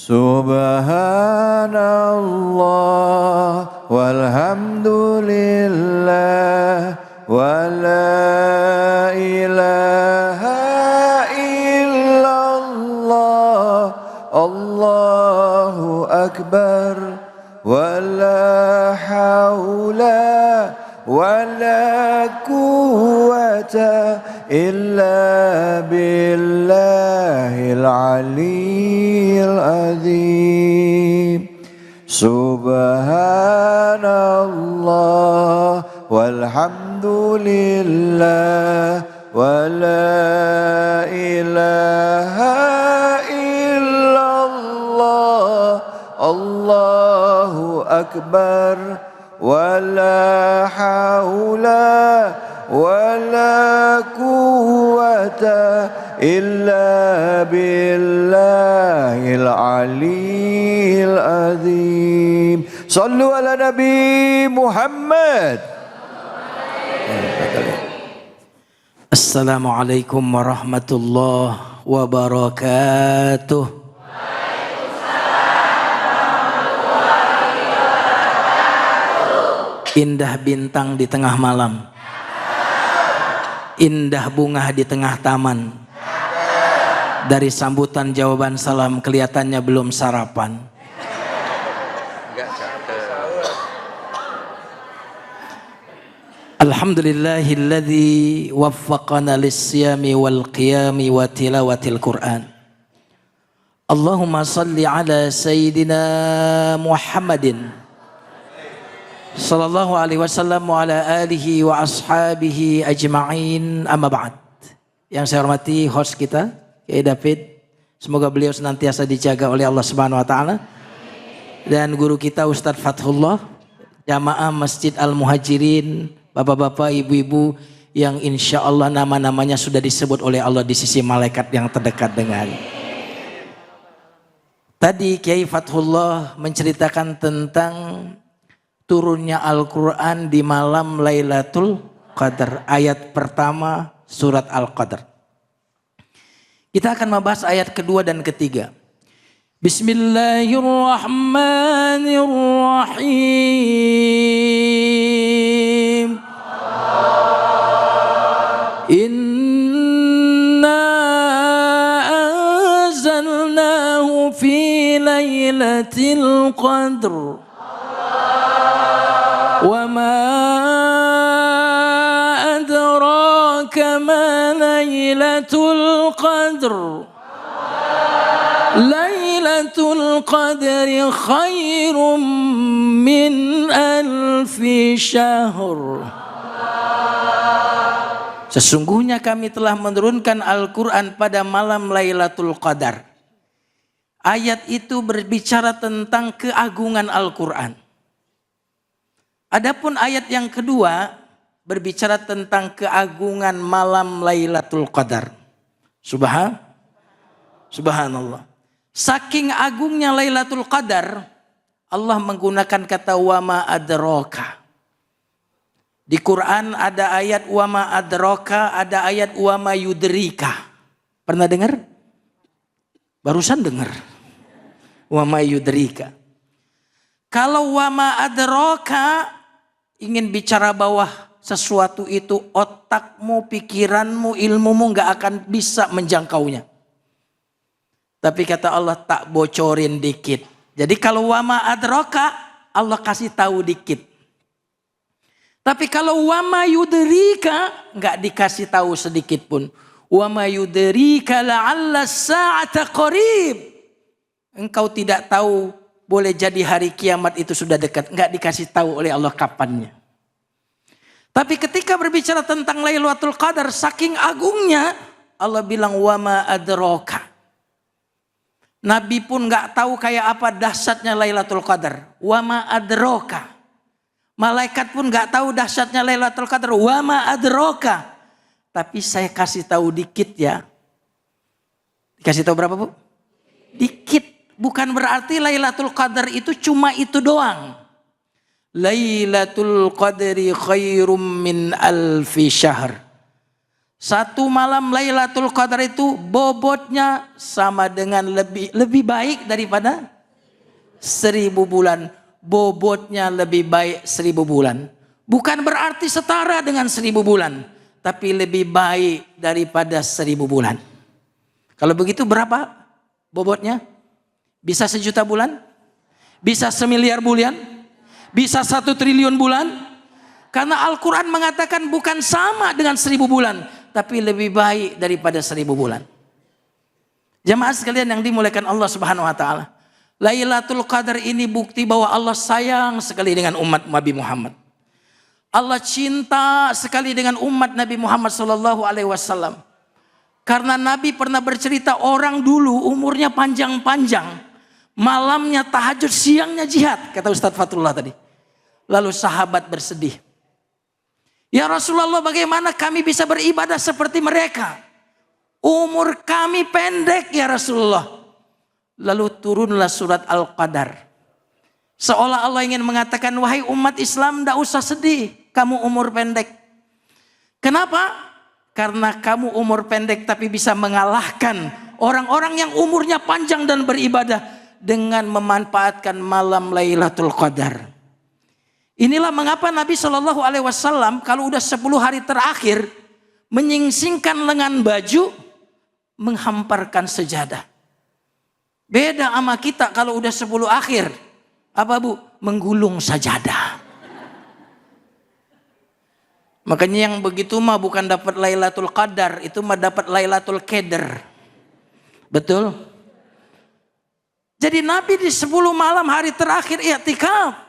Subhanallah walhamdulillah wa la ilaha illallah Allahu akbar wa la hawla wa la quwwata illa billahil aliyyil azim. Subhanallah walhamdulillah wa la ilaha illallah Allahu akbar wa la hawla wa la quwwata illa billahil aliyyil azim. Sallu ala Nabi Muhammad. Assalamualaikum warahmatullahi wabarakatuh. Indah bintang di tengah malam, indah bunga di tengah taman. Dari sambutan jawaban salam kelihatannya belum sarapan. Alhamdulillahilladzi waffaqana lis-siyami wal qiyami wa tilawatil Qur'an. Allahumma salli ala sayyidina Muhammadin sallallahu alaihi wasallam wa ala alihi wa ashabihi ajma'in, amma ba'd. Yang saya hormati host kita, Kiai David, semoga beliau senantiasa dijaga oleh Allah Subhanahu wa taala. Dan guru kita Ustadz Fathullah, jamaah Masjid Al-Muhajirin, bapak-bapak, ibu-ibu yang insya Allah nama-namanya sudah disebut oleh Allah di sisi malaikat yang terdekat dengan. Tadi Kiai Fathullah menceritakan tentang turunnya Al-Quran di malam Lailatul Qadar. Ayat pertama surat Al-Qadar. Kita akan membahas ayat kedua dan ketiga. Bismillahirrahmanirrahim. Inna anzalnahu fi Lailatul Qadr. وما أدراك ما ليلة القدر ليلة القدر خير من ألف شهر. Sesungguhnya kami telah menurunkan Al-Quran pada malam Lailatul Qadar. Ayat itu berbicara tentang keagungan Al-Quran. Adapun ayat yang kedua berbicara tentang keagungan malam Lailatul Qadar. Subhanallah. Saking agungnya Lailatul Qadar, Allah menggunakan kata wama adraka. Di Quran ada ayat wama adraka, ada ayat wama yudrika. Pernah dengar? Barusan dengar. Wama yudrika. Kalau wama adraka ingin bicara bahwa sesuatu itu otakmu, pikiranmu, ilmumu gak akan bisa menjangkaunya. Tapi kata Allah tak bocorin dikit. Jadi kalau wama adraka Allah kasih tahu dikit. Tapi kalau wama yudrika gak dikasih tahu sedikit pun. Wama yudrika la'alla sa'ata qarib. Engkau tidak tahu boleh jadi hari kiamat itu sudah dekat. Enggak dikasih tahu oleh Allah kapannya. Tapi ketika berbicara tentang Lailatul Qadar, saking agungnya, Allah bilang wama adraka. Nabi pun enggak tahu kayak apa dahsyatnya Lailatul Qadar. Wama adraka. Malaikat pun enggak tahu dahsyatnya Lailatul Qadar. Wama adraka. Tapi saya kasih tahu dikit ya. Dikasih tahu berapa, Bu? Dikit. Bukan berarti Lailatul Qadar itu cuma itu doang. Lailatul Qadri khairum min alfi syahr. Satu malam Lailatul Qadar itu bobotnya sama dengan lebih baik daripada 1000 bulan. Bobotnya lebih baik 1000 bulan. Bukan berarti setara dengan 1000 bulan, tapi lebih baik daripada 1000 bulan. Kalau begitu berapa bobotnya? Bisa 1 juta bulan? Bisa 1 miliar bulan? Bisa 1 triliun bulan? Karena Al-Quran mengatakan bukan sama dengan 1000 bulan, tapi lebih baik daripada 1000 bulan. Jamaah sekalian yang dimuliakan Allah Subhanahu wa taala. Lailatul Qadar ini bukti bahwa Allah sayang sekali dengan umat Nabi Muhammad. Allah cinta sekali dengan umat Nabi Muhammad sallallahu alaihi wasallam. Karena Nabi pernah bercerita orang dulu umurnya panjang-panjang, malamnya tahajud, siangnya jihad, kata Ustadz Fatullah tadi. Lalu sahabat bersedih. Ya Rasulullah, bagaimana kami bisa beribadah seperti mereka? Umur kami pendek ya Rasulullah. Lalu turunlah surat Al-Qadar. Seolah Allah ingin mengatakan, wahai umat Islam, tidak usah sedih, kamu umur pendek. Kenapa? Karena kamu umur pendek tapi bisa mengalahkan orang-orang yang umurnya panjang dan beribadah dengan memanfaatkan malam Lailatul Qadar. Inilah mengapa Nabi Shallallahu Alaihi Wasallam kalau udah 10 hari terakhir menyingsingkan lengan baju, menghamparkan sejadah. Beda sama kita kalau udah 10 akhir, apa bu? Menggulung sajadah. Makanya yang begitu mah bukan dapat Lailatul Qadar, itu mah dapat Lailatul Qadar. Betul? Jadi Nabi di 10 malam hari terakhir i'tikaf.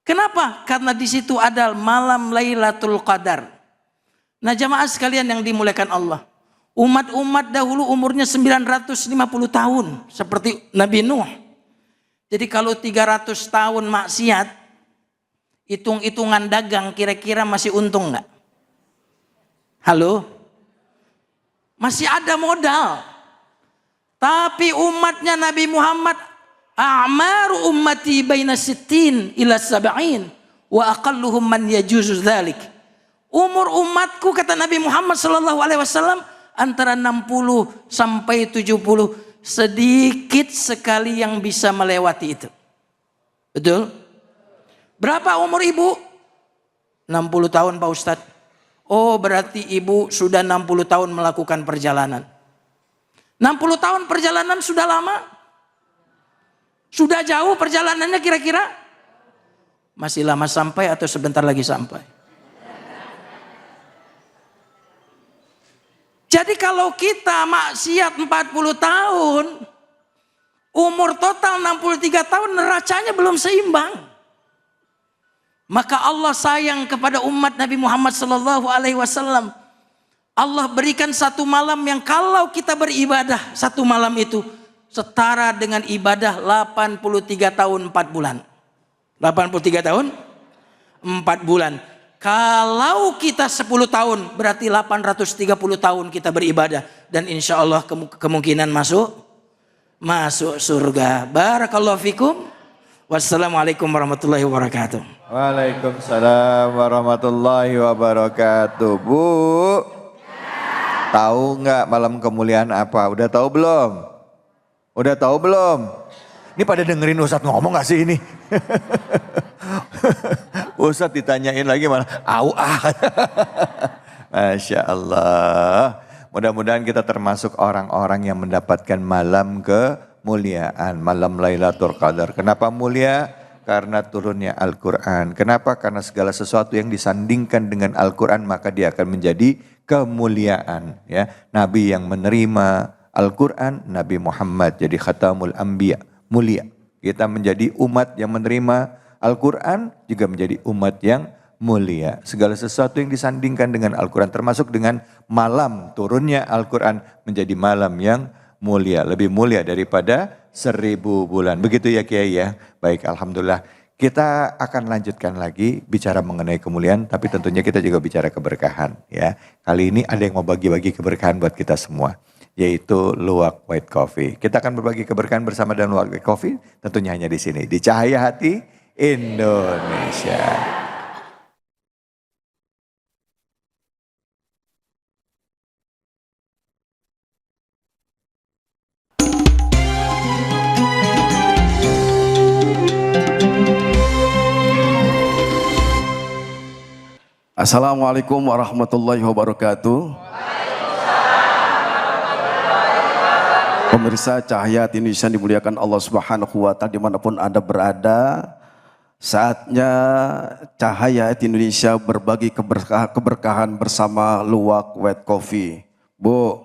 Kenapa? Karena di situ ada malam Lailatul Qadar. Nah jamaah sekalian yang dimuliakan Allah. Umat-umat dahulu umurnya 950 tahun. Seperti Nabi Nuh. Jadi kalau 300 tahun maksiat, hitung-hitungan dagang kira-kira masih untung nggak? Halo? Masih ada modal. Tapi umatnya Nabi Muhammad, a'maru ummati baina 60 ila 70 wa aqalluhum man yajuzu dzalik. Umur umatku kata Nabi Muhammad sallallahu alaihi wasallam antara 60 sampai 70, sedikit sekali yang bisa melewati itu. Betul? Berapa umur ibu? 60 tahun Pak Ustadz. Oh berarti ibu sudah 60 tahun melakukan perjalanan. 60 tahun perjalanan sudah lama? Sudah jauh perjalanannya kira-kira? Masih lama sampai atau sebentar lagi sampai? Jadi kalau kita maksiat 40 tahun, umur total 63 tahun, neracanya belum seimbang. Maka Allah sayang kepada umat Nabi Muhammad sallallahu alaihi wasallam. Allah berikan satu malam yang kalau kita beribadah satu malam itu setara dengan ibadah 83 tahun 4 bulan. 83 tahun 4 bulan. Kalau kita 10 tahun berarti 830 tahun kita beribadah. Dan insya Allah kemungkinan masuk surga. Barakallahu fikum. Wassalamualaikum warahmatullahi wabarakatuh. Waalaikumsalam warahmatullahi wabarakatuh. Bu, tahu nggak malam kemuliaan apa? Udah tahu belum? Udah tahu belum? Ini pada dengerin Ustadz ngomong gak sih ini? Ustadz ditanyain lagi malah Masya Allah. Mudah-mudahan kita termasuk orang-orang yang mendapatkan malam kemuliaan. Malam Lailatul Qadar. Kenapa mulia? Karena turunnya Al-Quran. Kenapa? Karena segala sesuatu yang disandingkan dengan Al-Quran maka dia akan menjadi kemuliaan. Ya, Nabi yang menerima Al-Quran, Nabi Muhammad jadi khatamul anbiya, mulia. Kita menjadi umat yang menerima Al-Quran juga menjadi umat yang mulia. Segala sesuatu yang disandingkan dengan Al-Quran termasuk dengan malam turunnya Al-Quran menjadi malam yang mulia. Lebih mulia daripada 1000 bulan. Begitu ya Kiai ya. Baik, alhamdulillah. Kita akan lanjutkan lagi bicara mengenai kemuliaan, tapi tentunya kita juga bicara keberkahan ya. Kali ini ada yang mau bagi-bagi keberkahan buat kita semua, yaitu Luwak White Coffee. Kita akan berbagi keberkahan bersama dengan Luwak White Coffee, tentunya hanya di sini, di Cahaya Hati Indonesia. Assalamualaikum warahmatullahi wabarakatuh. Pemirsa Cahaya Indonesia dimuliakan Allah Subhanahu wa Ta'ala dimanapun Anda berada, saatnya Cahaya Indonesia berbagi keberkahan bersama Luwak White Coffee. Bu,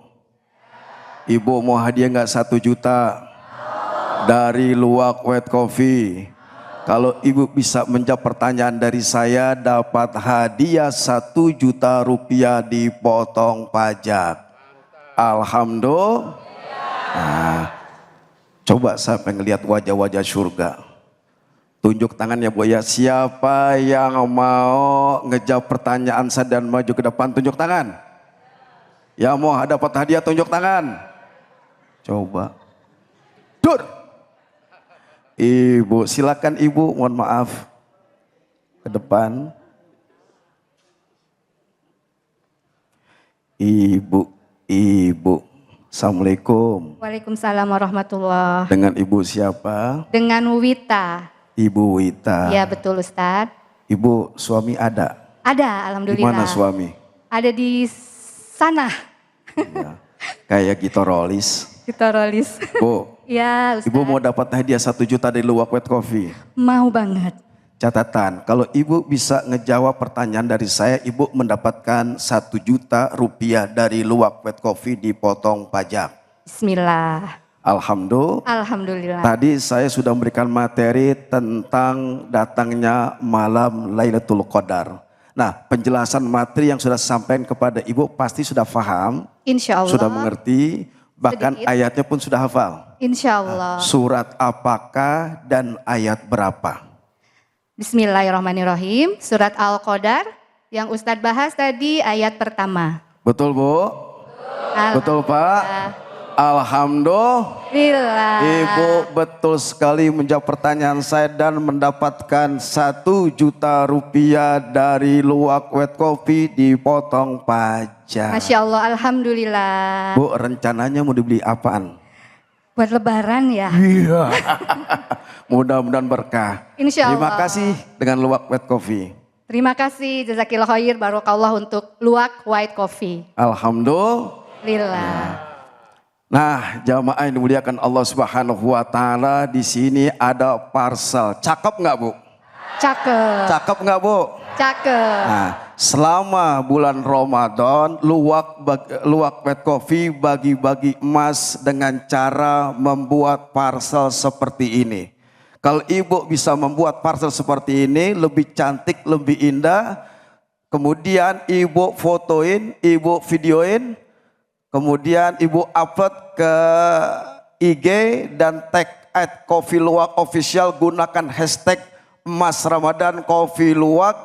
Ibu mau hadiah nggak 1 juta dari Luwak White Coffee? Kalau Ibu bisa menjawab pertanyaan dari saya, dapat hadiah 1 juta rupiah dipotong pajak. Alhamdulillah. Nah, coba saya pengen lihat wajah-wajah surga. Tunjuk tangan ya Bu ya. Siapa yang mau ngejawab pertanyaan saya dan maju ke depan, tunjuk tangan. Ya mau dapat hadiah, tunjuk tangan. Coba. Dur. Ibu, silakan Ibu, mohon maaf. Ke depan. Ibu. Assalamualaikum. Waalaikumsalam warahmatullahi. Dengan Ibu siapa? Dengan Wita. Ibu Wita. Ya betul Ustadz. Ibu, suami ada? Ada, alhamdulillah. Di mana suami? Ada di sana. Ya. Kayak gitorolis. Gitorolis. Bu, Ya Ustadz. Ibu mau dapat hadiah 1 juta dari Luwak White Coffee? Mau banget. Catatan, kalau Ibu bisa ngejawab pertanyaan dari saya, Ibu mendapatkan 1 juta rupiah dari Luwak White Coffee dipotong pajak. Bismillah. Alhamdulillah. Alhamdulillah. Tadi saya sudah memberikan materi tentang datangnya malam Lailatul Qadar. Nah, penjelasan materi yang sudah sampaikan kepada Ibu pasti sudah paham, Insya Allah. sudah mengerti, bahkan Sedikit. ayatnya pun sudah hafal. Insya Allah. Surat apakah dan ayat berapa? Bismillahirrahmanirrahim. Surat Al-Qadar yang Ustadz bahas tadi ayat pertama. Betul Bu? Betul Pak? Alhamdulillah. Ibu betul sekali menjawab pertanyaan saya dan mendapatkan 1 juta rupiah dari Luwak White Coffee dipotong pajak. Masya Allah, alhamdulillah. Bu, rencananya mau dibeli apaan? Buat lebaran ya. Iya. Mudah-mudahan berkah. Insya Allah. Terima kasih dengan Luwak White Coffee. Terima kasih, jazakillah khair, barokallah untuk Luwak White Coffee. Alhamdulillah. Nah, jamaah yang dimuliakan Allah Subhanahu wa Ta'ala, di sini ada parcel. Cakep nggak Bu? Cakep. Cakep nggak Bu? Cakep. Nah, selama bulan Ramadan, Luwak White Coffee bagi-bagi emas dengan cara membuat parcel seperti ini. Kalau Ibu bisa membuat parcel seperti ini, lebih cantik, lebih indah. Kemudian Ibu fotoin, Ibu videoin. Kemudian Ibu upload ke IG dan tag @coffeeluwak_official, gunakan hashtag emas Ramadan Coffee Luwak.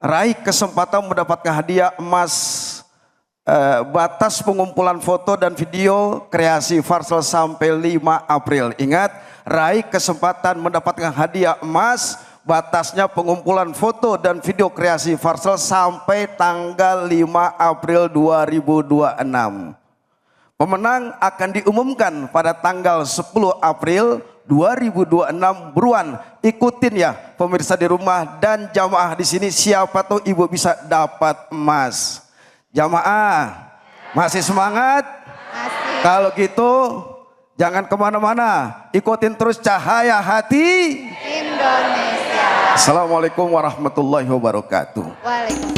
Raih kesempatan mendapatkan hadiah emas. Batas pengumpulan foto dan video kreasi parcel sampai 5 April. Ingat, raih kesempatan mendapatkan hadiah emas. Batasnya pengumpulan foto dan video kreasi parcel sampai tanggal 5 April 2026. Pemenang akan diumumkan pada tanggal 10 April 2026. Buruan ikutin ya pemirsa di rumah dan jamaah di sini, siapa tuh Ibu bisa dapat emas. Jamaah masih semangat? Masih. Kalau gitu jangan kemana-mana, ikutin terus Cahaya Hati Indonesia. Assalamualaikum warahmatullahi wabarakatuh. Waalaikumsalam.